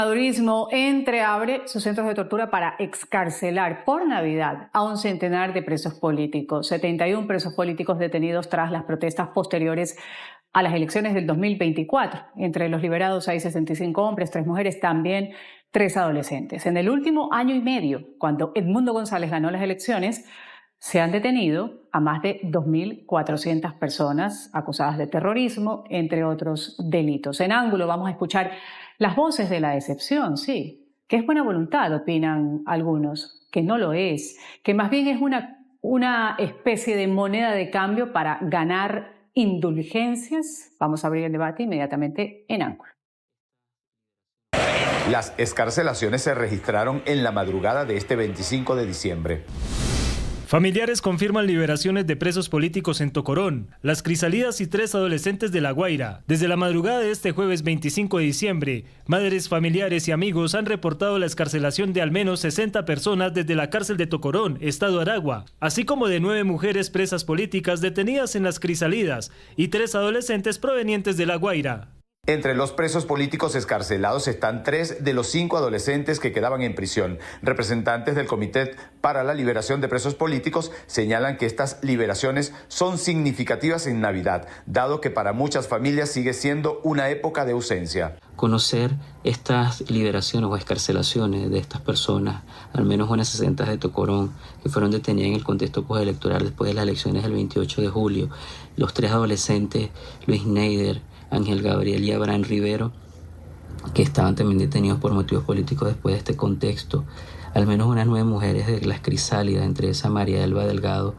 Salvadorismo entreabre sus centros de tortura para excarcelar por Navidad a un centenar de presos políticos. 71 presos políticos detenidos tras las protestas posteriores a las elecciones del 2024. Entre los liberados hay 65 hombres, 3 mujeres, también 3 adolescentes. En el último año y medio, cuando Edmundo González ganó las elecciones, se han detenido a más de 2.400 personas acusadas de terrorismo, entre otros delitos. En Ángulo vamos a escuchar las voces de la decepción, sí, que es buena voluntad, opinan algunos, que no lo es, que más bien es una especie de moneda de cambio para ganar indulgencias. Vamos a abrir el debate inmediatamente en Ángulo. Las excarcelaciones se registraron en la madrugada de este 25 de diciembre. Familiares confirman liberaciones de presos políticos en Tocorón, Las Crisalidas y 3 adolescentes de La Guaira. Desde la madrugada de este jueves 25 de diciembre, madres, familiares y amigos han reportado la excarcelación de al menos 60 personas desde la cárcel de Tocorón, Estado Aragua, así como de 9 mujeres presas políticas detenidas en Las Crisalidas y 3 adolescentes provenientes de La Guaira. Entre los presos políticos excarcelados están 3 de los 5 adolescentes que quedaban en prisión. Representantes del Comité para la Liberación de Presos Políticos señalan que estas liberaciones son significativas en Navidad, dado que para muchas familias sigue siendo una época de ausencia. Conocer estas liberaciones o excarcelaciones de estas personas, al menos unas 60 de Tocorón, que fueron detenidas en el contexto postelectoral después de las elecciones del 28 de julio, los 3 adolescentes, Luis Neider, Ángel Gabriel y Abraham Rivero, que estaban también detenidos por motivos políticos después de este contexto. Al menos unas 9 mujeres de Las Crisálidas, entre esas María Elba Delgado,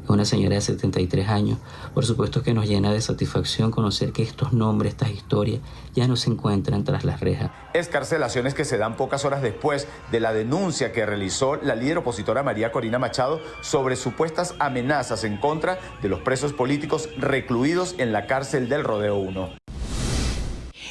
una señora de 73 años. Por supuesto que nos llena de satisfacción conocer que estos nombres, estas historias, ya no se encuentran tras las rejas. Excarcelaciones que se dan pocas horas después de la denuncia que realizó la líder opositora María Corina Machado sobre supuestas amenazas en contra de los presos políticos recluidos en la cárcel del Rodeo 1.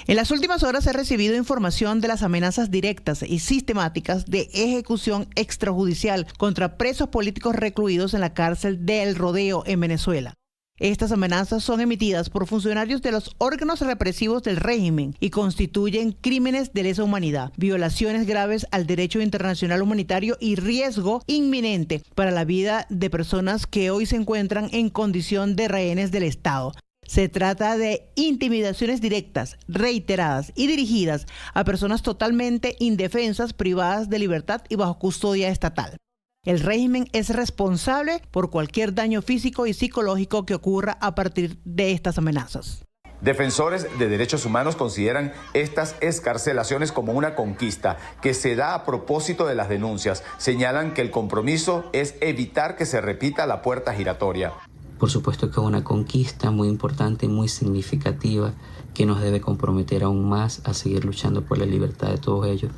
En las últimas horas he recibido información de las amenazas directas y sistemáticas de ejecución extrajudicial contra presos políticos recluidos en la cárcel del Rodeo en Venezuela. Estas amenazas son emitidas por funcionarios de los órganos represivos del régimen y constituyen crímenes de lesa humanidad, violaciones graves al derecho internacional humanitario y riesgo inminente para la vida de personas que hoy se encuentran en condición de rehenes del Estado. Se trata de intimidaciones directas, reiteradas y dirigidas a personas totalmente indefensas, privadas de libertad y bajo custodia estatal. El régimen es responsable por cualquier daño físico y psicológico que ocurra a partir de estas amenazas. Defensores de derechos humanos consideran estas excarcelaciones como una conquista que se da a propósito de las denuncias. Señalan que el compromiso es evitar que se repita la puerta giratoria. Por supuesto que es una conquista muy importante, muy significativa, que nos debe comprometer aún más a seguir luchando por la libertad de todos ellos,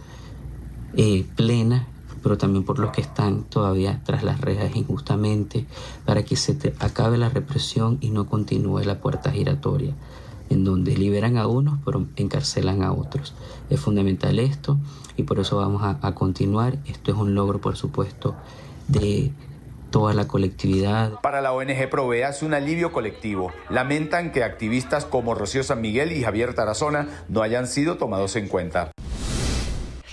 plena, pero también por los que están todavía tras las rejas injustamente, para que se acabe la represión y no continúe la puerta giratoria, en donde liberan a unos pero encarcelan a otros. Es fundamental esto y por eso vamos a continuar. Esto es un logro, por supuesto, de toda la colectividad. Para la ONG Provea es un alivio colectivo. Lamentan que activistas como Rocío San Miguel y Javier Tarazona no hayan sido tomados en cuenta.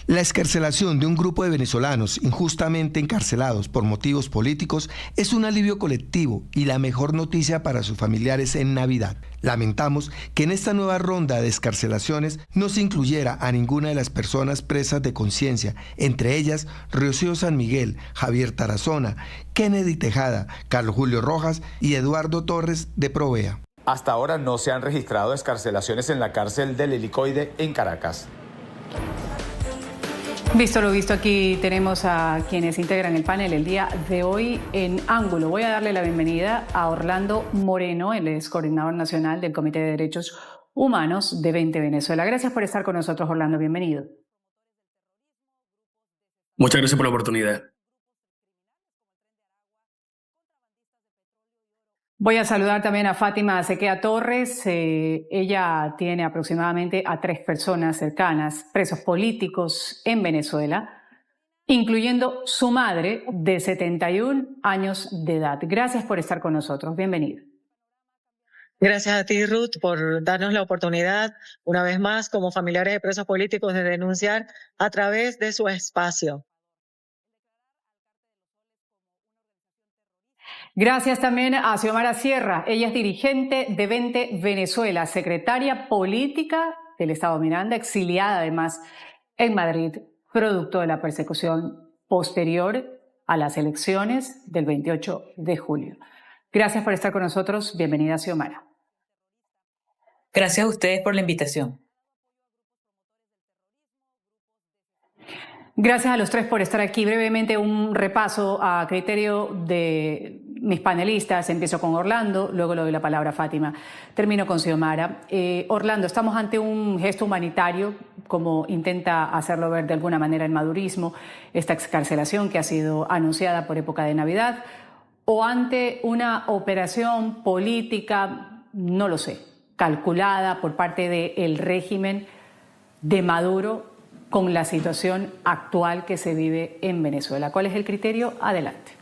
La excarcelación de un grupo de venezolanos injustamente encarcelados por motivos políticos es un alivio colectivo y la mejor noticia para sus familiares en Navidad. Lamentamos que en esta nueva ronda de excarcelaciones no se incluyera a ninguna de las personas presas de conciencia, entre ellas Rocío San Miguel, Javier Tarazona, Kennedy Tejada, Carlos Julio Rojas y Eduardo Torres de Provea. Hasta ahora no se han registrado excarcelaciones en la cárcel del Helicoide en Caracas. Visto lo visto, aquí tenemos a quienes integran el panel el día de hoy en Ángulo. Voy a darle la bienvenida a Orlando Moreno, él es coordinador nacional del Comité de Derechos Humanos de 20 Venezuela. Gracias por estar con nosotros, Orlando, bienvenido. Muchas gracias por la oportunidad. Voy a saludar también a Fátima Sequea Torres. Ella tiene aproximadamente a 3 personas cercanas, presos políticos en Venezuela, incluyendo su madre de 71 años de edad. Gracias por estar con nosotros. Bienvenida. Gracias a ti, Ruth, por darnos la oportunidad, una vez más, como familiares de presos políticos, de denunciar a través de su espacio. Gracias también a Xiomara Sierra. Ella es dirigente de Vente Venezuela, secretaria política del Estado Miranda, exiliada además en Madrid, producto de la persecución posterior a las elecciones del 28 de julio. Gracias por estar con nosotros. Bienvenida, Xiomara. Gracias a ustedes por la invitación. Gracias a los tres por estar aquí. Brevemente un repaso a criterio de mis panelistas. Empiezo con Orlando, luego le doy la palabra a Fátima. Termino con Xiomara. Orlando, estamos ante un gesto humanitario, como intenta hacerlo ver de alguna manera el madurismo, esta excarcelación que ha sido anunciada por época de Navidad, o ante una operación política, no lo sé, calculada por parte del régimen de Maduro con la situación actual que se vive en Venezuela. ¿Cuál es el criterio? Adelante.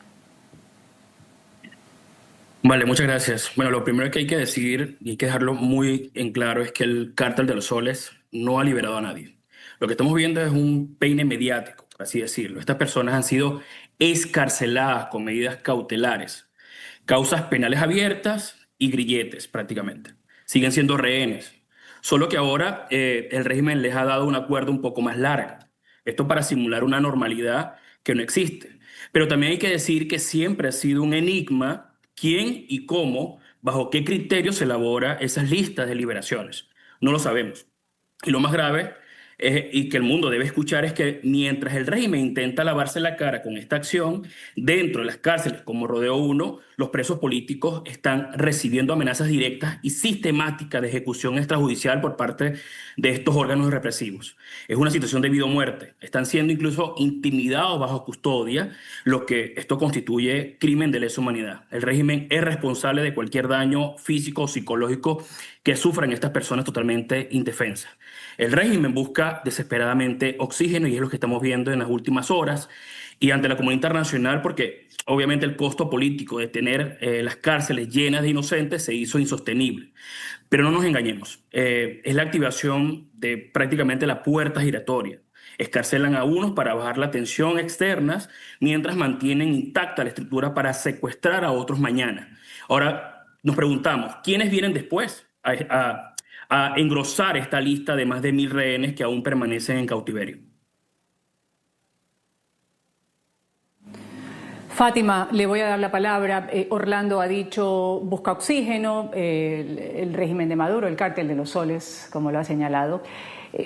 Vale, muchas gracias. Bueno, lo primero que hay que decir y hay que dejarlo muy en claro es que el Cártel de los Soles no ha liberado a nadie. Lo que estamos viendo es un peine mediático, por así decirlo. Estas personas han sido escarceladas con medidas cautelares, causas penales abiertas y grilletes prácticamente. Siguen siendo rehenes. Solo que ahora el régimen les ha dado un acuerdo un poco más largo. Esto para simular una normalidad que no existe. Pero también hay que decir que siempre ha sido un enigma quién y cómo, bajo qué criterios se elabora esas listas de liberaciones. No lo sabemos. Y lo más grave y que el mundo debe escuchar es que mientras el régimen intenta lavarse la cara con esta acción, dentro de las cárceles como Rodeo 1, los presos políticos están recibiendo amenazas directas y sistemáticas de ejecución extrajudicial por parte de estos órganos represivos. Es una situación de vida o muerte. Están siendo incluso intimidados bajo custodia, lo que esto constituye crimen de lesa humanidad. El régimen es responsable de cualquier daño físico o psicológico que sufran estas personas totalmente indefensas. El régimen busca desesperadamente oxígeno y es lo que estamos viendo en las últimas horas y ante la comunidad internacional porque obviamente el costo político de tener las cárceles llenas de inocentes se hizo insostenible. Pero no nos engañemos, es la activación de prácticamente la puerta giratoria. Escarcelan a unos para bajar la tensión externas mientras mantienen intacta la estructura para secuestrar a otros mañana. Ahora nos preguntamos, ¿quiénes vienen después a engrosar esta lista de más de 1.000 rehenes que aún permanecen en cautiverio? Fátima, le voy a dar la palabra. Orlando ha dicho busca oxígeno, el régimen de Maduro, el cártel de los soles, como lo ha señalado,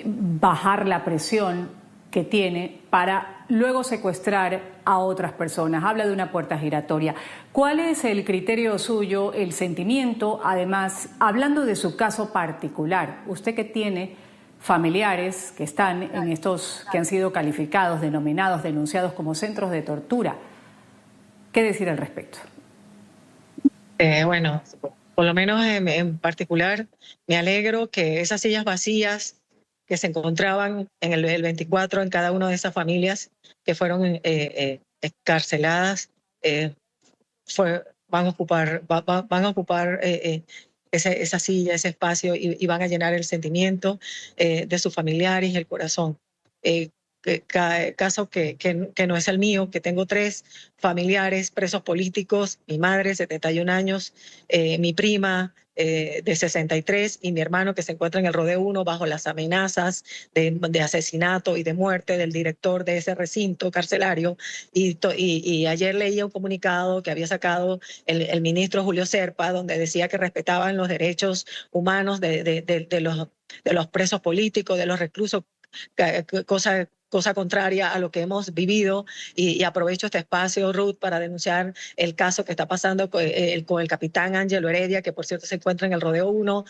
bajar la presión que tiene para luego secuestrar a otras personas. Habla de una puerta giratoria. ¿Cuál es el criterio suyo, el sentimiento? Además, hablando de su caso particular, usted que tiene familiares que están en estos que han sido calificados, denominados, denunciados como centros de tortura, ¿qué decir al respecto? Bueno, por lo menos en particular, me alegro que esas sillas vacías que se encontraban en el 24 en cada una de esas familias que fueron escarceladas, van a ocupar esa silla, ese espacio y van a llenar el sentimiento de sus familiares y el corazón. Caso que no es el mío, que tengo 3 familiares presos políticos, mi madre, 71 años, mi prima, de 63, y mi hermano que se encuentra en el Rodeo 1 bajo las amenazas de asesinato y de muerte del director de ese recinto carcelario. Y ayer leía un comunicado que había sacado el ministro Julio Serpa, donde decía que respetaban los derechos humanos de los presos políticos, de los reclusos, cosa contraria a lo que hemos vivido, y aprovecho este espacio, Ruth, para denunciar el caso que está pasando con el capitán Ángelo Heredia, que por cierto se encuentra en el Rodeo 1,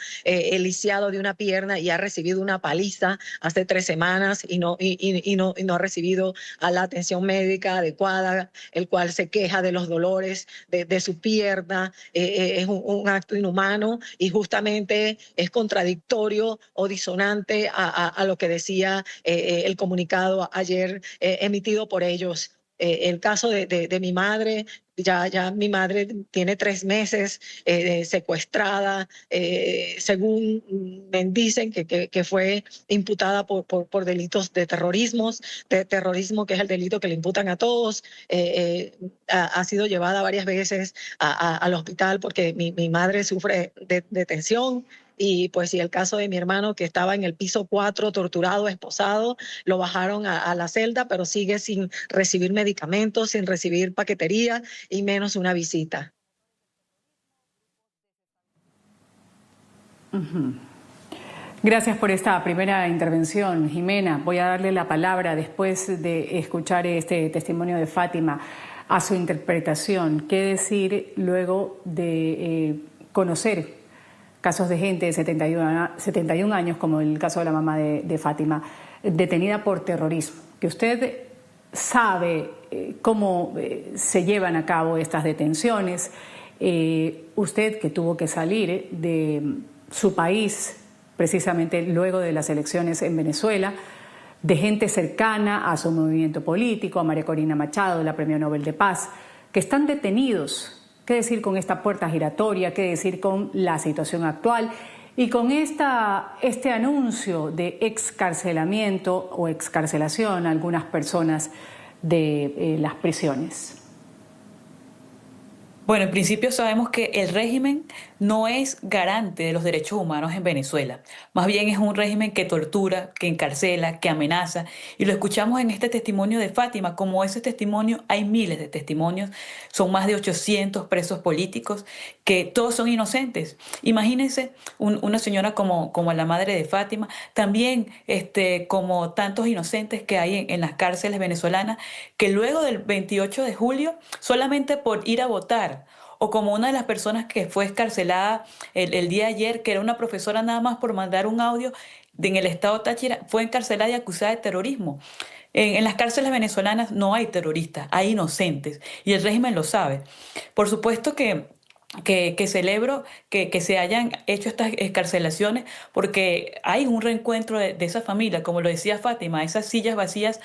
lisiado de una pierna y ha recibido una paliza hace 3 semanas y no ha recibido a la atención médica adecuada, el cual se queja de los dolores de su pierna. Es un acto inhumano y justamente es contradictorio o disonante a lo que decía el comunicado ayer emitido por ellos. El caso de mi madre, Ya mi madre tiene 3 meses secuestrada, según me dicen que fue imputada por delitos de terrorismo, que es el delito que le imputan a todos. Ha sido llevada varias veces al hospital porque mi madre sufre de tensión. Y pues el caso de mi hermano, que estaba en el piso 4, torturado, esposado, lo bajaron a la celda, pero sigue sin recibir medicamentos, sin recibir paquetería y menos una visita. Gracias por esta primera intervención, Jimena. Voy a darle la palabra después de escuchar este testimonio de Fátima a su interpretación. ¿Qué decir luego de conocer casos de gente de 71 años, como el caso de la mamá de Fátima, detenida por terrorismo? Que usted sabe cómo se llevan a cabo estas detenciones. Usted, que tuvo que salir de su país precisamente luego de las elecciones en Venezuela, de gente cercana a su movimiento político, a María Corina Machado, la Premio Nobel de Paz, que están detenidos. ¿Qué decir con esta puerta giratoria? ¿Qué decir con la situación actual? Y con este anuncio de excarcelamiento o excarcelación a algunas personas de las prisiones. Bueno, en principio sabemos que el régimen no es garante de los derechos humanos en Venezuela. Más bien es un régimen que tortura, que encarcela, que amenaza. Y lo escuchamos en este testimonio de Fátima. Como ese testimonio, hay miles de testimonios. Son más de 800 presos políticos que todos son inocentes. Imagínense una señora como la madre de Fátima, también como tantos inocentes que hay en las cárceles venezolanas, que luego del 28 de julio, solamente por ir a votar, o como una de las personas que fue escarcelada el día de ayer, que era una profesora nada más por mandar un audio en el estado Táchira, fue encarcelada y acusada de terrorismo. En las cárceles venezolanas no hay terroristas, hay inocentes, y el régimen lo sabe. Por supuesto que celebro que se hayan hecho estas excarcelaciones, porque hay un reencuentro de esa familia. Como lo decía Fátima, esas sillas vacías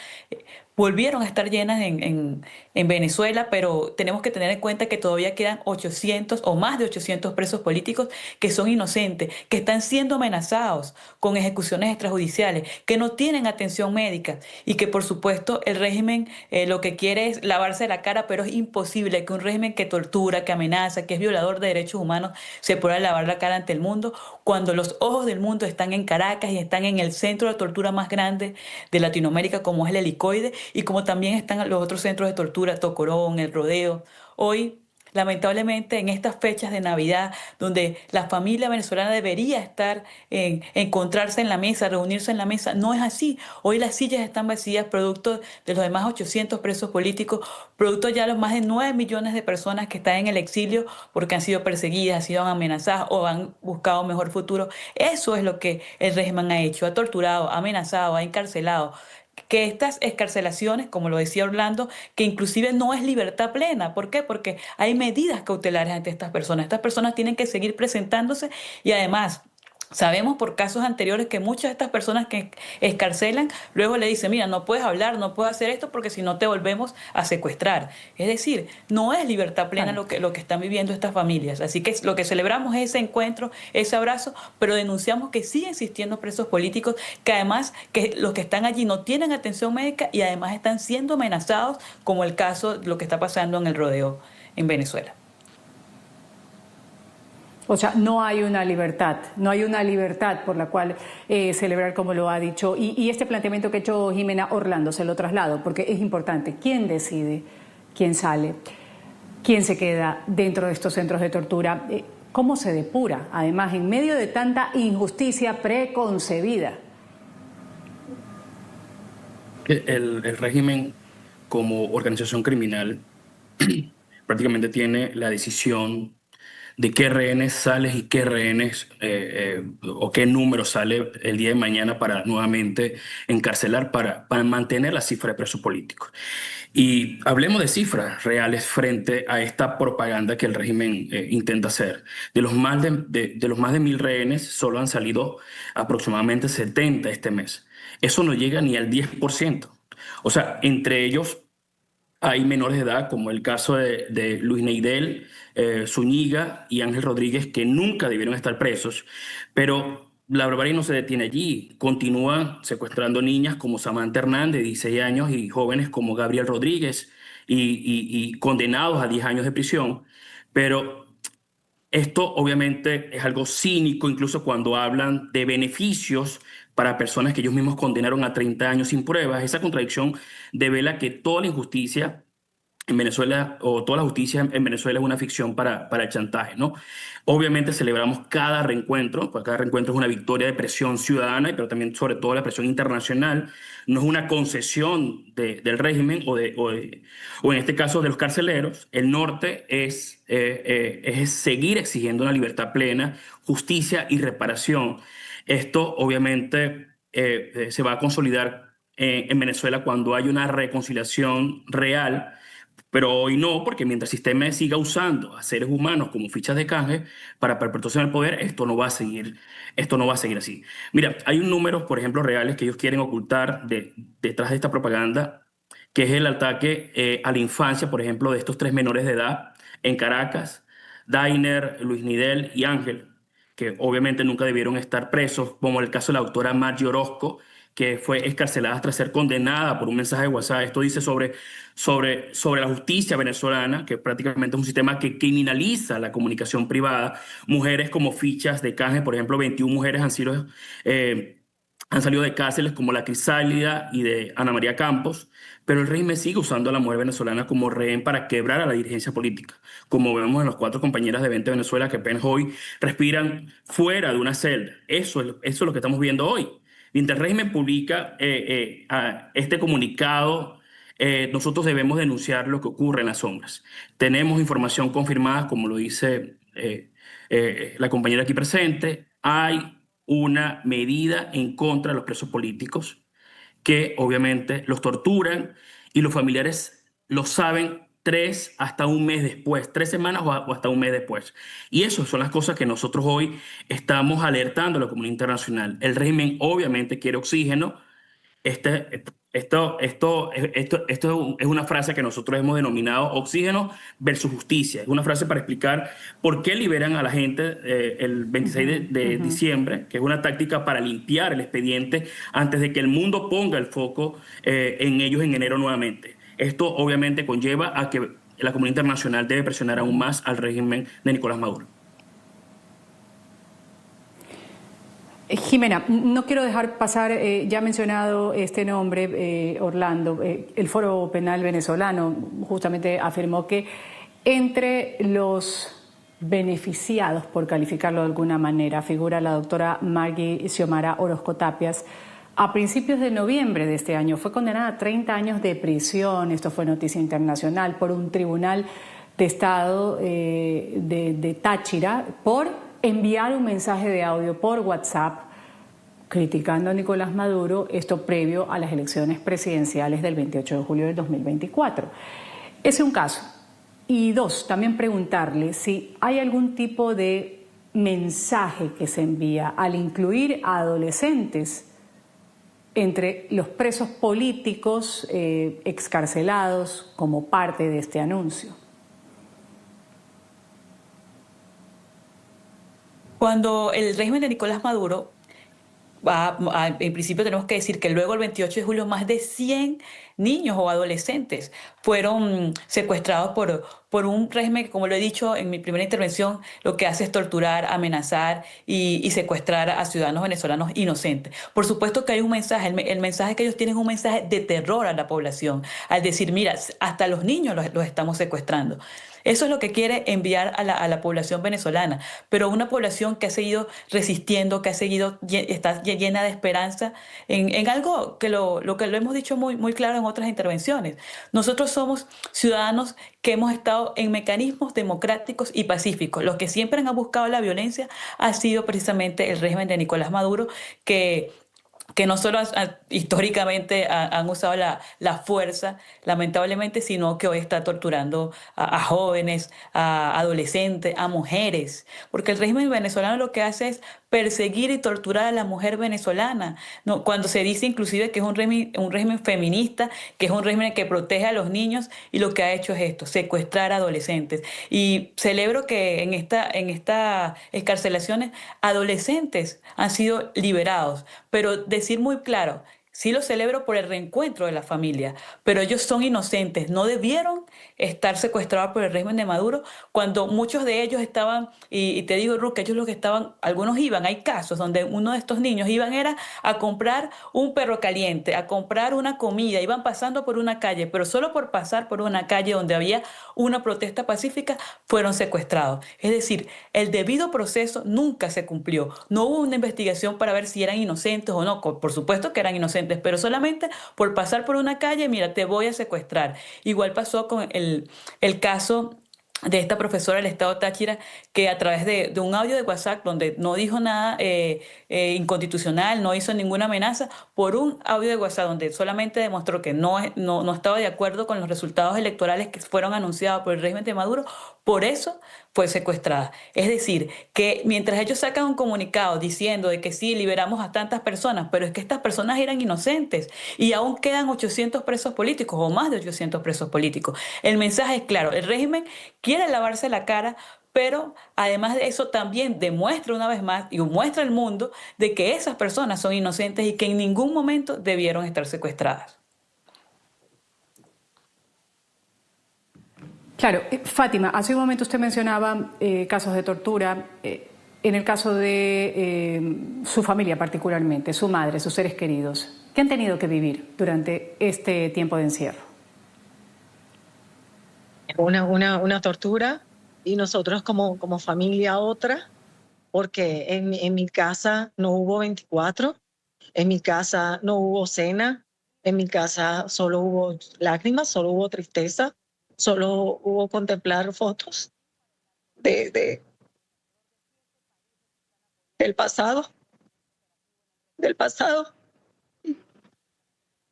volvieron a estar llenas en Venezuela, pero tenemos que tener en cuenta que todavía quedan 800 o más de 800 presos políticos que son inocentes, que están siendo amenazados con ejecuciones extrajudiciales, que no tienen atención médica, y que por supuesto el régimen lo que quiere es lavarse la cara, pero es imposible que un régimen que tortura, que amenaza, que es violador de derechos humanos se pueda lavar la cara ante el mundo, cuando los ojos del mundo están en Caracas y están en el centro de tortura más grande de Latinoamérica, como es el Helicoide, y como también están los otros centros de tortura, Tocorón, El Rodeo. Hoy, lamentablemente, en estas fechas de Navidad, donde la familia venezolana debería estar encontrarse en la mesa, reunirse en la mesa, no es así. Hoy las sillas están vacías, producto de los demás 800 presos políticos, producto ya de los más de 9 millones de personas que están en el exilio porque han sido perseguidas, han sido amenazadas o han buscado un mejor futuro. Eso es lo que el régimen ha hecho: ha torturado, ha amenazado, ha encarcelado. Que estas excarcelaciones, como lo decía Orlando, que inclusive no es libertad plena. ¿Por qué? Porque hay medidas cautelares ante estas personas. Estas personas tienen que seguir presentándose, y además sabemos por casos anteriores que muchas de estas personas que excarcelan luego le dicen: mira, no puedes hablar, no puedes hacer esto porque si no te volvemos a secuestrar. Es decir, no es libertad plena lo que están viviendo estas familias. Así que lo que celebramos es ese encuentro, ese abrazo, pero denunciamos que siguen existiendo presos políticos, que además que los que están allí no tienen atención médica y además están siendo amenazados, como el caso de lo que está pasando en El Rodeo en Venezuela. O sea, no hay una libertad por la cual celebrar, como lo ha dicho. Y este planteamiento que ha hecho Jimena, Orlando, se lo traslado, porque es importante. ¿Quién decide quién sale? ¿Quién se queda dentro de estos centros de tortura? ¿Cómo se depura? Además, en medio de tanta injusticia preconcebida. El régimen, como organización criminal, prácticamente tiene la decisión de qué rehenes sales y qué rehenes o qué número sale el día de mañana para nuevamente encarcelar, para mantener la cifra de presos políticos. Y hablemos de cifras reales frente a esta propaganda que el régimen intenta hacer. De los más de 1.000 rehenes, solo han salido aproximadamente 70 este mes. Eso no llega ni al 10%. O sea, entre ellos hay menores de edad, como el caso de Luis Neidel, Zúñiga y Ángel Rodríguez, que nunca debieron estar presos, pero la barbarie no se detiene allí. Continúan secuestrando niñas como Samantha Hernández, de 16 años, y jóvenes como Gabriel Rodríguez, y condenados a 10 años de prisión. Pero esto obviamente es algo cínico, incluso cuando hablan de beneficios para personas que ellos mismos condenaron a 30 años sin pruebas. Esa contradicción devela que toda la injusticia en Venezuela, o toda la justicia en Venezuela, es una ficción para el chantaje, ¿no? Obviamente celebramos cada reencuentro, porque cada reencuentro es una victoria de presión ciudadana, pero también sobre todo la presión internacional. No es una concesión del régimen o en este caso de los carceleros. El norte es seguir exigiendo una libertad plena, justicia y reparación. Esto obviamente se va a consolidar en Venezuela cuando hay una reconciliación real. Pero hoy no, porque mientras el sistema siga usando a seres humanos como fichas de canje para perpetuación del poder, esto no va a seguir así. Mira, hay un número, por ejemplo, reales que ellos quieren ocultar detrás de esta propaganda, que es el ataque a la infancia, por ejemplo, de estos 3 menores de edad en Caracas, Dainer, Luis Nidel y Ángel, que obviamente nunca debieron estar presos, como el caso de la doctora Margie Orozco, que fue excarcelada tras ser condenada por un mensaje de WhatsApp. Esto dice sobre la justicia venezolana, que prácticamente es un sistema que criminaliza la comunicación privada. Mujeres como fichas de canje, por ejemplo, 21 mujeres han salido de cárceles como la Crisálida y de Ana María Campos, pero el régimen sigue usando a la mujer venezolana como rehén para quebrar a la dirigencia política, como vemos en las 4 compañeras de 20 Venezuela que apenas hoy respiran fuera de una celda. Eso es lo que estamos viendo hoy. Mientras el régimen publica este comunicado, nosotros debemos denunciar lo que ocurre en las sombras. Tenemos información confirmada, como lo dice la compañera aquí presente. Hay una medida en contra de los presos políticos que obviamente los torturan, y los familiares lo saben 3 hasta un mes después, 3 semanas o hasta un mes después. Y esas son las cosas que nosotros hoy estamos alertando a la comunidad internacional. El régimen obviamente quiere oxígeno. Esto es una frase que nosotros hemos denominado oxígeno versus justicia. Es una frase para explicar por qué liberan a la gente el 26 de diciembre, que es una táctica para limpiar el expediente antes de que el mundo ponga el foco en ellos en enero nuevamente. Esto obviamente conlleva a que la comunidad internacional debe presionar aún más al régimen de Nicolás Maduro. Jimena, no quiero dejar pasar, ya mencionado este nombre, Orlando, el Foro Penal Venezolano justamente afirmó que entre los beneficiados, por calificarlo de alguna manera, figura la doctora Margie Xiomara Orozco Tapias. A principios de noviembre de este año fue condenada a 30 años de prisión, esto fue noticia internacional, por un tribunal de Estado de Táchira, por enviar un mensaje de audio por WhatsApp criticando a Nicolás Maduro, esto previo a las elecciones presidenciales del 28 de julio del 2024. Ese es un caso. Y 2, también preguntarle si hay algún tipo de mensaje que se envía al incluir a adolescentes entre los presos políticos excarcelados como parte de este anuncio. Cuando el régimen de Nicolás Maduro, en principio tenemos que decir que luego el 28 de julio más de 100 niños o adolescentes fueron secuestrados por un régimen que, como lo he dicho en mi primera intervención, lo que hace es torturar, amenazar y secuestrar a ciudadanos venezolanos inocentes. Por supuesto que hay un mensaje, el mensaje que ellos tienen es un mensaje de terror a la población, al decir, mira, hasta los niños los estamos secuestrando. Eso es lo que quiere enviar a la población venezolana, pero una población que ha seguido resistiendo, que está llena de esperanza en algo que lo hemos dicho muy claro en otras intervenciones. Nosotros somos ciudadanos que hemos estado en mecanismos democráticos y pacíficos. Los que siempre han buscado la violencia ha sido precisamente el régimen de Nicolás Maduro, que no solo históricamente han usado la fuerza, lamentablemente, sino que hoy está torturando a jóvenes, a adolescentes, a mujeres. Porque el régimen venezolano lo que hace es perseguir y torturar a la mujer venezolana, ¿no? Cuando se dice inclusive que es un régimen feminista, que es un régimen que protege a los niños, y lo que ha hecho es esto, secuestrar a adolescentes. Y celebro que en estas excarcelaciones adolescentes han sido liberados, pero decir muy claro, sí lo celebro por el reencuentro de la familia, pero ellos son inocentes, no debieron estar secuestrados por el régimen de Maduro cuando muchos de ellos estaban, y te digo, Ruth, que ellos los que estaban, algunos iban, hay casos donde uno de estos niños iban era a comprar un perro caliente, a comprar una comida, iban pasando por una calle, pero solo por pasar por una calle donde había una protesta pacífica, fueron secuestrados. Es decir, el debido proceso nunca se cumplió, no hubo una investigación para ver si eran inocentes o no, por supuesto que eran inocentes, pero solamente por pasar por una calle, mira, te voy a secuestrar. Igual pasó con el caso de esta profesora del Estado Táchira, que a través de un audio de WhatsApp donde no dijo nada inconstitucional, no hizo ninguna amenaza, por un audio de WhatsApp donde solamente demostró que no estaba de acuerdo con los resultados electorales que fueron anunciados por el régimen de Maduro, por eso fue secuestrada. Es decir, que mientras ellos sacan un comunicado diciendo de que sí, liberamos a tantas personas, pero es que estas personas eran inocentes y aún quedan 800 presos políticos o más de 800 presos políticos. El mensaje es claro, el régimen quiere lavarse la cara, pero además de eso también demuestra una vez más y muestra al mundo de que esas personas son inocentes y que en ningún momento debieron estar secuestradas. Claro, Fátima, hace un momento usted mencionaba casos de tortura. En el caso de su familia particularmente, su madre, sus seres queridos, ¿qué han tenido que vivir durante este tiempo de encierro? Una tortura, y nosotros como familia otra, porque en mi casa no hubo 24, en mi casa no hubo cena, en mi casa solo hubo lágrimas, solo hubo tristeza, solo hubo contemplar fotos del pasado,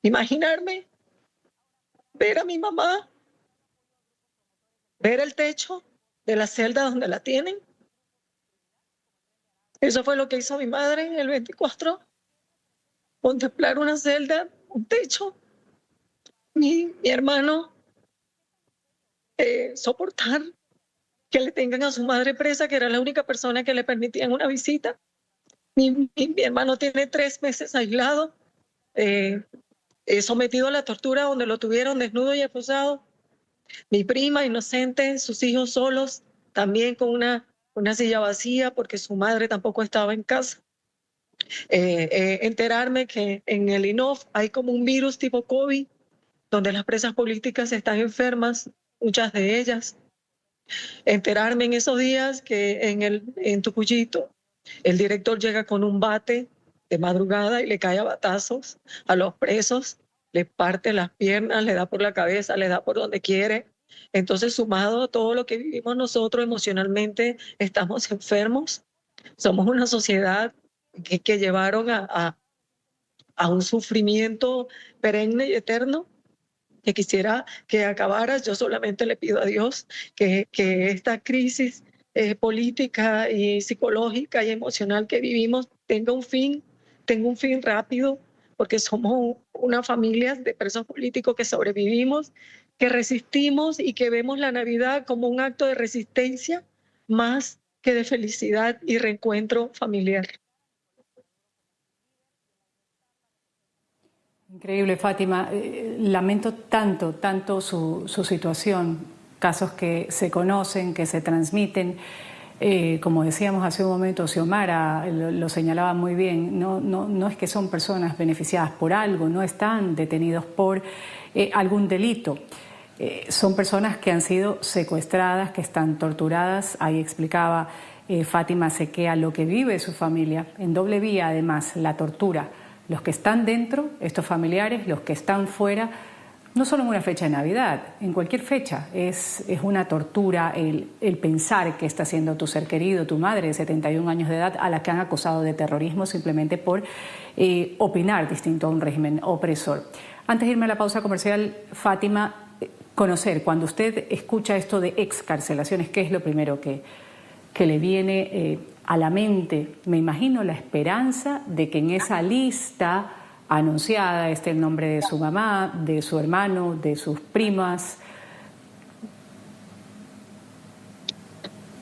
Imaginarme, ver a mi mamá, ver el techo de la celda donde la tienen. Eso fue lo que hizo mi madre el 24. Contemplar una celda, un techo. Mi hermano, soportar que le tengan a su madre presa, que era la única persona que le permitían una visita. Mi hermano tiene 3 meses aislado, sometido a la tortura donde lo tuvieron desnudo y esposado. Mi prima inocente, sus hijos solos, también con una silla vacía porque su madre tampoco estaba en casa. Enterarme que en el INOF hay como un virus tipo COVID, donde las presas políticas están enfermas, muchas de ellas. Enterarme en esos días que en Tucuyito el director llega con un bate de madrugada y le cae a batazos a los presos, le parte las piernas, le da por la cabeza, le da por donde quiere. Entonces, sumado a todo lo que vivimos nosotros emocionalmente, estamos enfermos. Somos una sociedad que llevaron a un sufrimiento perenne y eterno, que quisiera que acabara. Yo solamente le pido a Dios que esta crisis política y psicológica y emocional que vivimos tenga un fin rápido, porque somos una familia de presos políticos que sobrevivimos, que resistimos y que vemos la Navidad como un acto de resistencia más que de felicidad y reencuentro familiar. Increíble, Fátima. Lamento tanto su situación, casos que se conocen, que se transmiten. Como decíamos hace un momento, Xiomara lo señalaba muy bien, no es que son personas beneficiadas por algo, no están detenidos por algún delito. Son personas que han sido secuestradas, que están torturadas. Ahí explicaba Fátima Sequea lo que vive su familia, en doble vía además, la tortura. Los que están dentro, estos familiares, los que están fuera, no solo en una fecha de Navidad, en cualquier fecha. Es una tortura el pensar que está haciendo tu ser querido, tu madre de 71 años de edad, a la que han acusado de terrorismo simplemente por opinar distinto a un régimen opresor. Antes de irme a la pausa comercial, Fátima, conocer, cuando usted escucha esto de excarcelaciones, ¿qué es lo primero que le viene a la mente, me imagino la esperanza de que en esa lista anunciada esté el nombre de su mamá, de su hermano, de sus primas.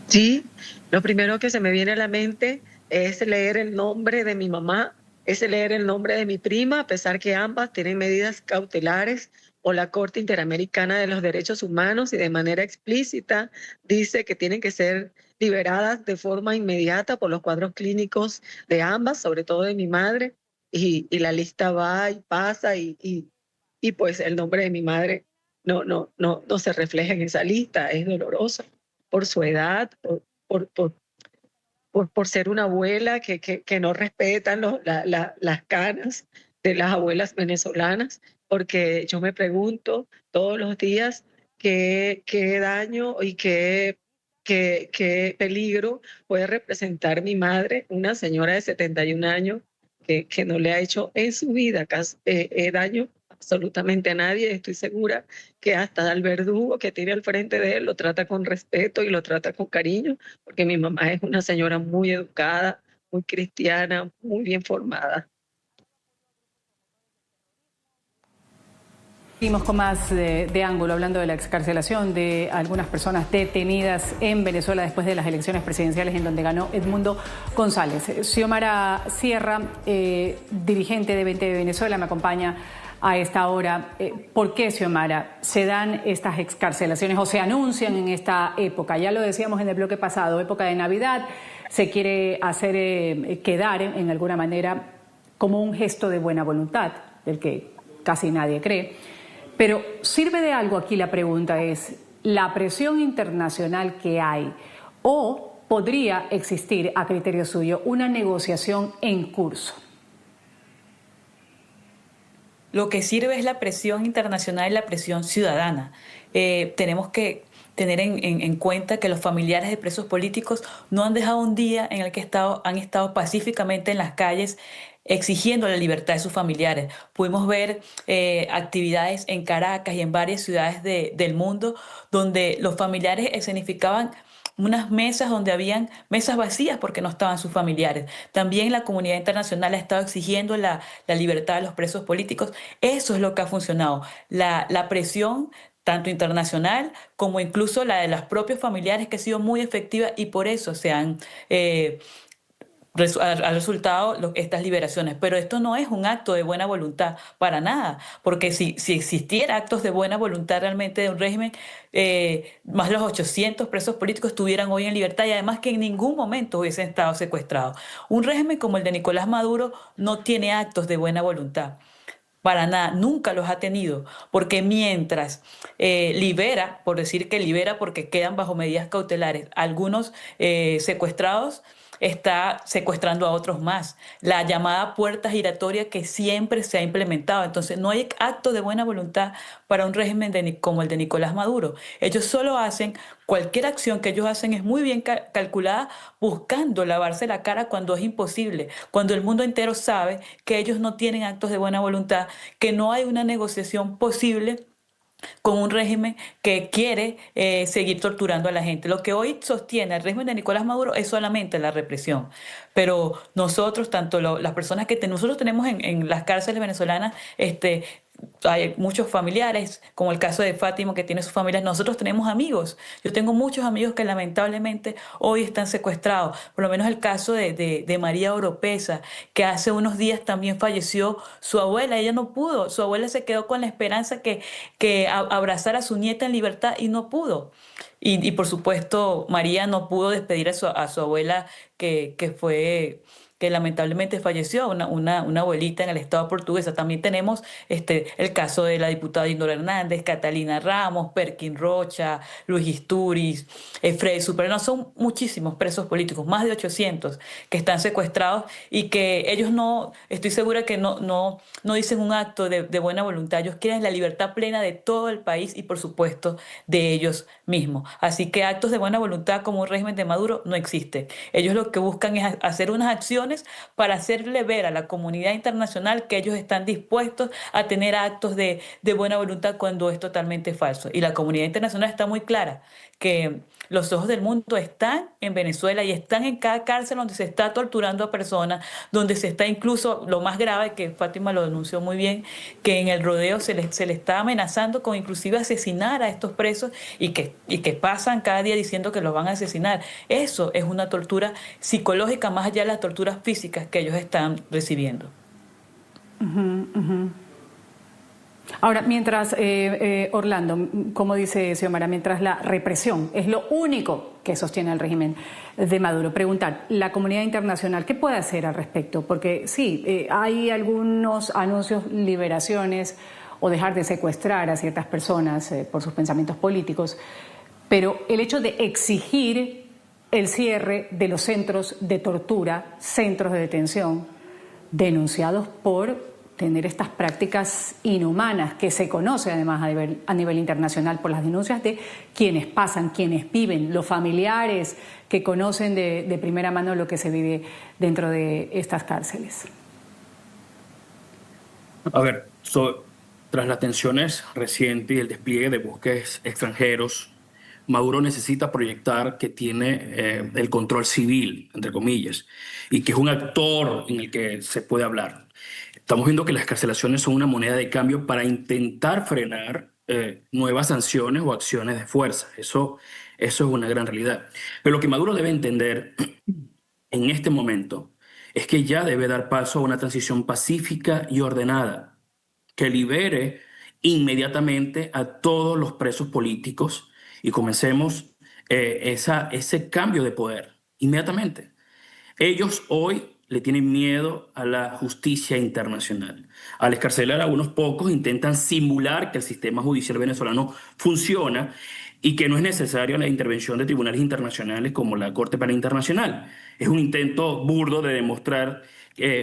Sí, lo primero que se me viene a la mente es leer el nombre de mi mamá, es leer el nombre de mi prima, a pesar que ambas tienen medidas cautelares o la Corte Interamericana de los Derechos Humanos y de manera explícita dice que tienen que ser liberadas de forma inmediata por los cuadros clínicos de ambas, sobre todo de mi madre, y la lista va y pasa y pues el nombre de mi madre no se refleja en esa lista, es dolorosa por su edad, por, por, por ser una abuela que no respetan las canas de las abuelas venezolanas, porque yo me pregunto todos los días qué daño y qué peligro puede representar mi madre, una señora de 71 años que no le ha hecho en su vida daño absolutamente a nadie. Estoy segura que hasta al verdugo que tiene al frente de él lo trata con respeto y lo trata con cariño, porque mi mamá es una señora muy educada, muy cristiana, muy bien formada. Seguimos con más de ángulo, hablando de la excarcelación de algunas personas detenidas en Venezuela después de las elecciones presidenciales en donde ganó Edmundo González. Xiomara Sierra, dirigente de 20 de Venezuela, me acompaña a esta hora. ¿Por qué, Xiomara, se dan estas excarcelaciones o se anuncian en esta época? Ya lo decíamos en el bloque pasado, época de Navidad, se quiere hacer quedar en alguna manera como un gesto de buena voluntad, del que casi nadie cree. Pero ¿sirve de algo aquí? La pregunta es, ¿la presión internacional que hay o podría existir, a criterio suyo, una negociación en curso? Lo que sirve es la presión internacional y la presión ciudadana. Tenemos que tener en cuenta que los familiares de presos políticos no han dejado un día en el que han estado pacíficamente en las calles exigiendo la libertad de sus familiares. Pudimos ver actividades en Caracas y en varias ciudades del mundo donde los familiares escenificaban unas mesas donde habían mesas vacías porque no estaban sus familiares. También la comunidad internacional ha estado exigiendo la libertad de los presos políticos. Eso es lo que ha funcionado. La presión tanto internacional como incluso la de los propios familiares, que ha sido muy efectiva, y por eso se han ha resultado estas liberaciones. Pero esto no es un acto de buena voluntad para nada, porque si existiera actos de buena voluntad realmente de un régimen, más de los 800 presos políticos estuvieran hoy en libertad y además que en ningún momento hubiesen estado secuestrados. Un régimen como el de Nicolás Maduro no tiene actos de buena voluntad. Para nada, nunca los ha tenido, porque mientras libera, por decir que libera porque quedan bajo medidas cautelares, algunos secuestrados, está secuestrando a otros más. La llamada puerta giratoria que siempre se ha implementado. Entonces no hay acto de buena voluntad para un régimen como el de Nicolás Maduro. Ellos solo hacen, cualquier acción que ellos hacen es muy bien calculada, buscando lavarse la cara cuando es imposible, cuando el mundo entero sabe que ellos no tienen actos de buena voluntad, que no hay una negociación posible con un régimen que quiere seguir torturando a la gente. Lo que hoy sostiene el régimen de Nicolás Maduro es solamente la represión. Pero nosotros, tanto las personas que nosotros tenemos en las cárceles venezolanas, hay muchos familiares, como el caso de Fátima, que tiene sus familias. Nosotros tenemos amigos. Yo tengo muchos amigos que lamentablemente hoy están secuestrados. Por lo menos el caso de María Oropesa, que hace unos días también falleció su abuela. Ella no pudo. Su abuela se quedó con la esperanza que abrazara a su nieta en libertad y no pudo. Y por supuesto, María no pudo despedir a su abuela que lamentablemente falleció, una abuelita en el estado portuguesa. También tenemos el caso de la diputada Indora Hernández, Catalina Ramos, Perkin Rocha, Luis Isturiz, Freddy Superano. Son muchísimos presos políticos, más de 800 que están secuestrados y que ellos estoy segura que no dicen un acto de buena voluntad. Ellos quieren la libertad plena de todo el país y por supuesto de ellos mismos. Así que actos de buena voluntad como un régimen de Maduro no existe. Ellos lo que buscan es hacer unas acciones razones para hacerle ver a la comunidad internacional que ellos están dispuestos a tener actos de buena voluntad cuando es totalmente falso. Y la comunidad internacional está muy clara que los ojos del mundo están en Venezuela y están en cada cárcel donde se está torturando a personas, donde se está incluso, lo más grave, que Fátima lo denunció muy bien, que en el rodeo se le está amenazando con inclusive asesinar a estos presos y que pasan cada día diciendo que los van a asesinar. Eso es una tortura psicológica más allá de las torturas físicas que ellos están recibiendo. Ahora, mientras, Orlando, como dice Xiomara, mientras la represión es lo único que sostiene el régimen de Maduro, preguntar, la comunidad internacional, ¿qué puede hacer al respecto? Porque sí, hay algunos anuncios, liberaciones o dejar de secuestrar a ciertas personas por sus pensamientos políticos, pero el hecho de exigir el cierre de los centros de tortura, centros de detención, denunciados por tener estas prácticas inhumanas que se conoce además a nivel internacional por las denuncias de quienes pasan, quienes viven, los familiares que conocen de primera mano lo que se vive dentro de estas cárceles. A ver, tras las tensiones recientes y el despliegue de buques extranjeros, Maduro necesita proyectar que tiene el control civil, entre comillas, y que es un actor en el que se puede hablar. Estamos viendo que las excarcelaciones son una moneda de cambio para intentar frenar nuevas sanciones o acciones de fuerza. Eso es una gran realidad. Pero lo que Maduro debe entender en este momento es que ya debe dar paso a una transición pacífica y ordenada que libere inmediatamente a todos los presos políticos y comencemos ese cambio de poder inmediatamente. Ellos hoy le tienen miedo a la justicia internacional. Al excarcelar a unos pocos intentan simular que el sistema judicial venezolano funciona y que no es necesaria la intervención de tribunales internacionales como la Corte Penal Internacional. Es un intento burdo de demostrar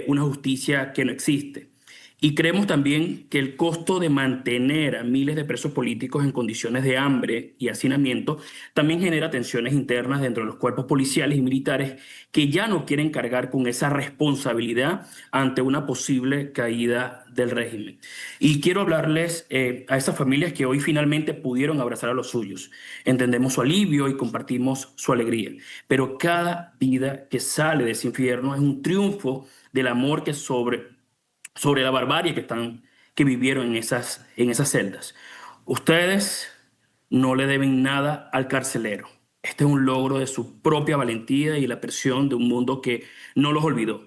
una justicia que no existe. Y creemos también que el costo de mantener a miles de presos políticos en condiciones de hambre y hacinamiento también genera tensiones internas dentro de los cuerpos policiales y militares que ya no quieren cargar con esa responsabilidad ante una posible caída del régimen. Y quiero hablarles a esas familias que hoy finalmente pudieron abrazar a los suyos. Entendemos su alivio y compartimos su alegría. Pero cada vida que sale de ese infierno es un triunfo del amor que sobre la barbarie que vivieron en esas celdas. Ustedes no le deben nada al carcelero. Este es un logro de su propia valentía y la presión de un mundo que no los olvidó.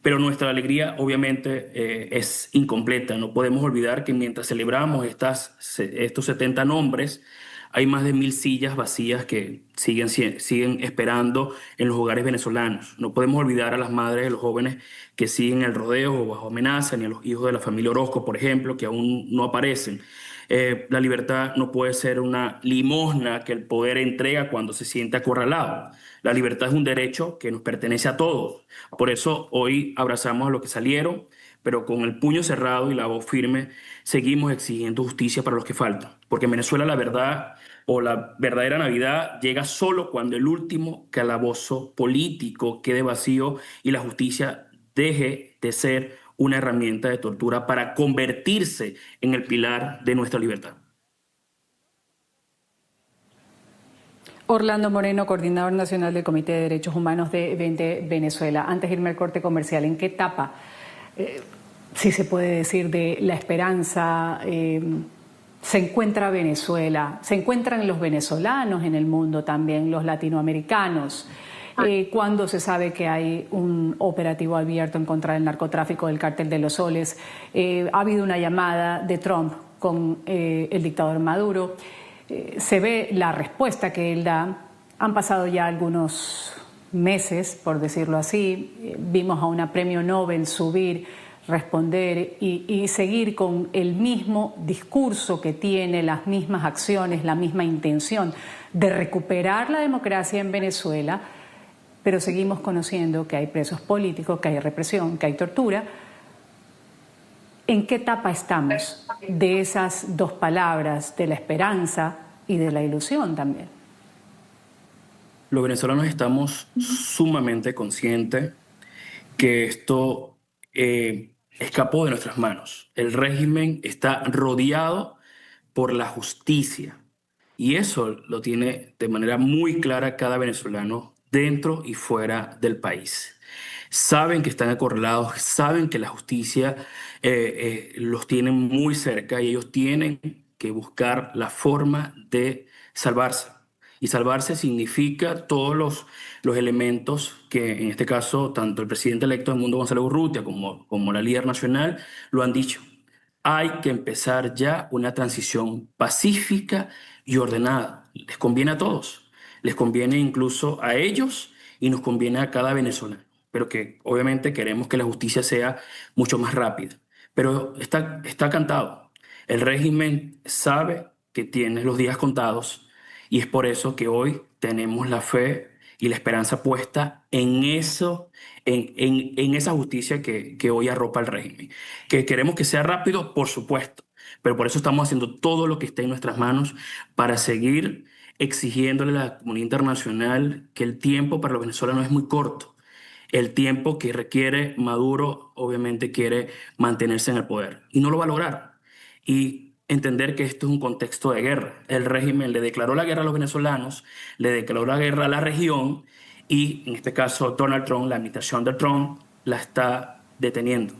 Pero nuestra alegría obviamente es incompleta. No podemos olvidar que mientras celebramos estos 70 nombres, hay más de 1000 sillas vacías que siguen esperando en los hogares venezolanos. No podemos olvidar a las madres de los jóvenes que siguen el rodeo o bajo amenaza, ni a los hijos de la familia Orozco, por ejemplo, que aún no aparecen. La libertad no puede ser una limosna que el poder entrega cuando se siente acorralado. La libertad es un derecho que nos pertenece a todos. Por eso hoy abrazamos a los que salieron, pero con el puño cerrado y la voz firme seguimos exigiendo justicia para los que faltan. Porque en Venezuela la verdad o la verdadera Navidad llega solo cuando el último calabozo político quede vacío y la justicia deje de ser una herramienta de tortura para convertirse en el pilar de nuestra libertad. Orlando Moreno, coordinador nacional del Comité de Derechos Humanos de Venezuela. Antes de irme al corte comercial, ¿en qué etapa, si se puede decir, de la esperanza se encuentra Venezuela? ¿Se encuentran los venezolanos en el mundo también, los latinoamericanos? Cuando se sabe que hay un operativo abierto en contra del narcotráfico del Cártel de los Soles, ha habido una llamada de Trump con el dictador Maduro, se ve la respuesta que él da. Han pasado ya algunos meses, por decirlo así, vimos a una premio Nobel subir, responder y seguir con el mismo discurso que tiene, las mismas acciones, la misma intención de recuperar la democracia en Venezuela, pero seguimos conociendo que hay presos políticos, que hay represión, que hay tortura. ¿En qué etapa estamos de esas dos palabras, de la esperanza y de la ilusión también? Los venezolanos estamos sumamente conscientes que esto escapó de nuestras manos. El régimen está rodeado por la justicia y eso lo tiene de manera muy clara cada venezolano dentro y fuera del país. Saben que están acorralados, saben que la justicia los tiene muy cerca y ellos tienen que buscar la forma de salvarse. Y salvarse significa todos los elementos que, en este caso, tanto el presidente electo Edmundo González Urrutia como la líder nacional lo han dicho. Hay que empezar ya una transición pacífica y ordenada. Les conviene a todos. Les conviene incluso a ellos y nos conviene a cada venezolano. Pero que obviamente queremos que la justicia sea mucho más rápida. Pero está cantado. El régimen sabe que tiene los días contados y es por eso que hoy tenemos la fe y la esperanza puesta en eso, en esa justicia que hoy arropa el régimen. Que queremos que sea rápido, por supuesto, pero por eso estamos haciendo todo lo que esté en nuestras manos para seguir exigiéndole a la comunidad internacional que el tiempo para los venezolanos es muy corto. El tiempo que requiere Maduro obviamente quiere mantenerse en el poder y no lo va a lograr. Y entender que esto es un contexto de guerra. El régimen le declaró la guerra a los venezolanos, le declaró la guerra a la región y en este caso Donald Trump, la administración de Trump, la está deteniendo,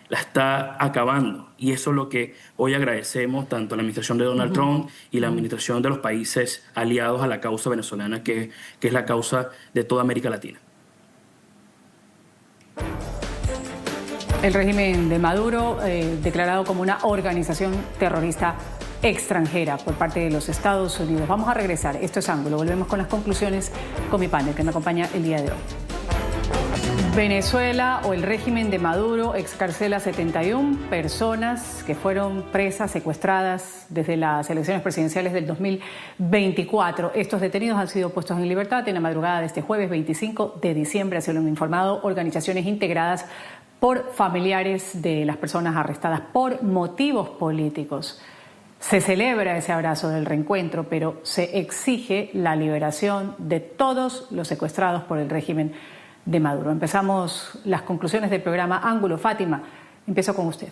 la está acabando. Y eso es lo que hoy agradecemos tanto a la administración de Donald Trump y la administración de los países aliados a la causa venezolana, que es la causa de toda América Latina. El régimen de Maduro, declarado como una organización terrorista extranjera por parte de los Estados Unidos. Vamos a regresar. Esto es Ángulo. Volvemos con las conclusiones con mi panel que me acompaña el día de hoy. Venezuela o el régimen de Maduro excarcela 71 personas que fueron presas, secuestradas desde las elecciones presidenciales del 2024. Estos detenidos han sido puestos en libertad en la madrugada de este jueves 25 de diciembre, así lo han informado organizaciones integradas por familiares de las personas arrestadas por motivos políticos. Se celebra ese abrazo del reencuentro, pero se exige la liberación de todos los secuestrados por el régimen de Maduro. Empezamos las conclusiones del programa Ángulo. Fátima, empiezo con usted.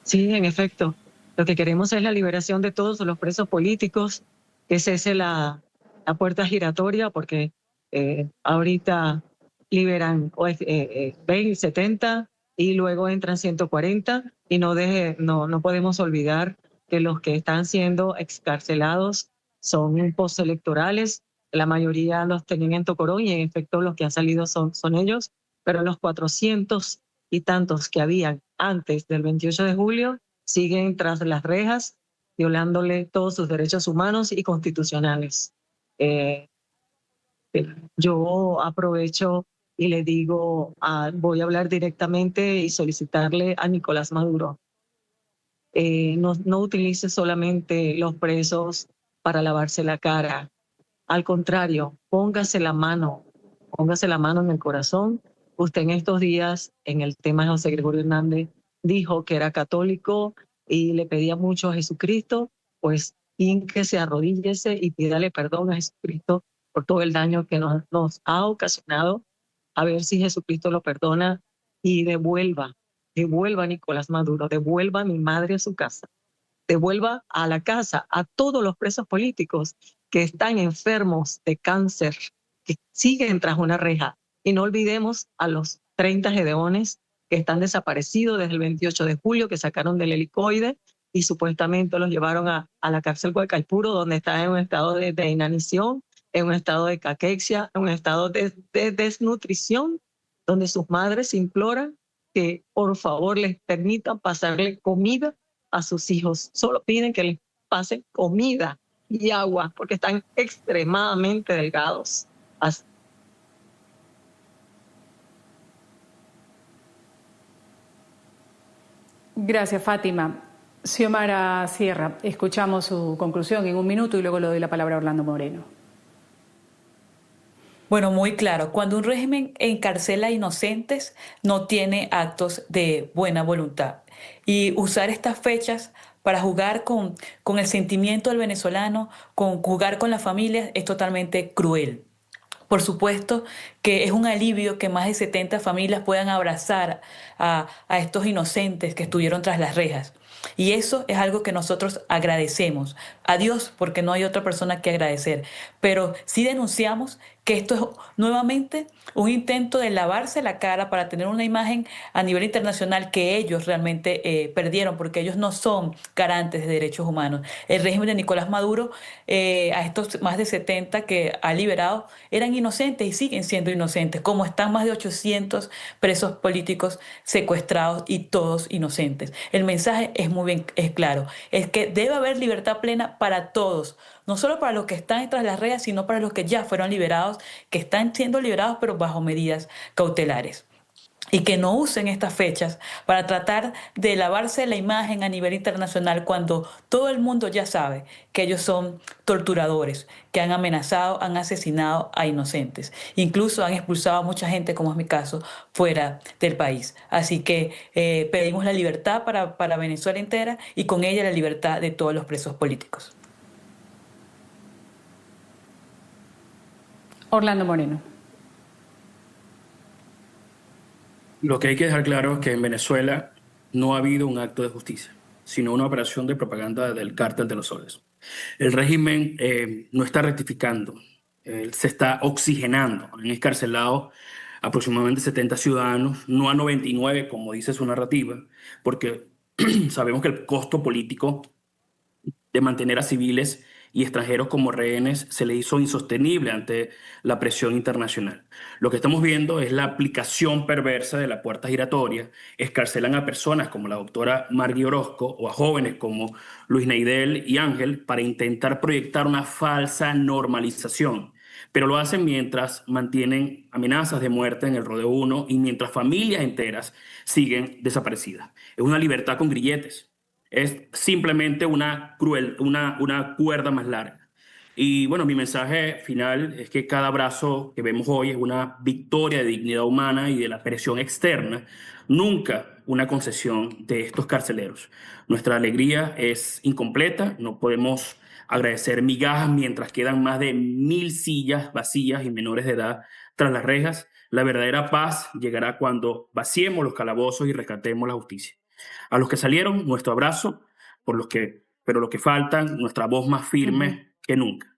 Sí, en efecto. Lo que queremos es la liberación de todos los presos políticos, que cese la puerta giratoria, porque ahorita liberan 20, 70 y luego entran 140 y no podemos olvidar que los que están siendo excarcelados son postelectorales. La mayoría los tenían en Tocorón y en efecto los que han salido son ellos, pero los 400 y tantos que habían antes del 28 de julio siguen tras las rejas, violándole todos sus derechos humanos y constitucionales. Yo aprovecho y le digo, voy a hablar directamente y solicitarle a Nicolás Maduro, no utilice solamente los presos para lavarse la cara. Al contrario, póngase la mano en el corazón. Usted en estos días, en el tema de José Gregorio Hernández, dijo que era católico y le pedía mucho a Jesucristo, pues hínquese, arrodíllese y pídale perdón a Jesucristo por todo el daño que nos ha ocasionado, a ver si Jesucristo lo perdona y devuelva a Nicolás Maduro, devuelva a mi madre a su casa, devuelva a la casa a todos los presos políticos que están enfermos de cáncer, que siguen tras una reja. Y no olvidemos a los 30 gedeones que están desaparecidos desde el 28 de julio, que sacaron del helicoide y supuestamente los llevaron a la cárcel Guaycaipuro, donde están en un estado de inanición, en un estado de caquexia, en un estado de desnutrición, donde sus madres imploran que por favor les permitan pasarle comida a sus hijos. Solo piden que les pasen comida y agua, porque están extremadamente delgados. Gracias, Fátima. Xiomara Sierra, escuchamos su conclusión en un minuto y luego le doy la palabra a Orlando Moreno. Bueno, muy claro. Cuando un régimen encarcela a inocentes, no tiene actos de buena voluntad. Y usar estas fechas para jugar con el sentimiento del venezolano, con jugar con las familias, es totalmente cruel. Por supuesto que es un alivio que más de 70 familias puedan abrazar a estos inocentes que estuvieron tras las rejas. Y eso es algo que nosotros agradecemos a Dios, porque no hay otra persona que agradecer. Pero sí denunciamos que esto es nuevamente un intento de lavarse la cara para tener una imagen a nivel internacional que ellos realmente perdieron, porque ellos no son garantes de derechos humanos. El régimen de Nicolás Maduro, a estos más de 70 que ha liberado, eran inocentes y siguen siendo inocentes, como están más de 800 presos políticos secuestrados y todos inocentes. El mensaje es muy bien, es claro, es que debe haber libertad plena para todos, no solo para los que están tras las rejas, sino para los que ya fueron liberados, que están siendo liberados pero bajo medidas cautelares. Y que no usen estas fechas para tratar de lavarse la imagen a nivel internacional cuando todo el mundo ya sabe que ellos son torturadores, que han amenazado, han asesinado a inocentes. Incluso han expulsado a mucha gente, como es mi caso, fuera del país. Así que pedimos la libertad para Venezuela entera y con ella la libertad de todos los presos políticos. Orlando Moreno. Lo que hay que dejar claro es que en Venezuela no ha habido un acto de justicia, sino una operación de propaganda del Cártel de los Soles. El régimen no está rectificando, se está oxigenando. Han escarcelado aproximadamente 70 ciudadanos, no a 99, como dice su narrativa, porque sabemos que el costo político de mantener a civiles y extranjeros como rehenes se le hizo insostenible ante la presión internacional. Lo que estamos viendo es la aplicación perversa de la puerta giratoria. Escarcelan a personas como la doctora Margui Orozco o a jóvenes como Luis Neidel y Ángel para intentar proyectar una falsa normalización. Pero lo hacen mientras mantienen amenazas de muerte en el Rodeo 1 y mientras familias enteras siguen desaparecidas. Es una libertad con grilletes. Es simplemente una cuerda más larga. Y bueno, mi mensaje final es que cada abrazo que vemos hoy es una victoria de dignidad humana y de la presión externa, nunca una concesión de estos carceleros. Nuestra alegría es incompleta, no podemos agradecer migajas mientras quedan más de 1000 sillas vacías y menores de edad tras las rejas. La verdadera paz llegará cuando vaciemos los calabozos y rescatemos la justicia. A los que salieron, nuestro abrazo, pero los que faltan, nuestra voz más firme que nunca.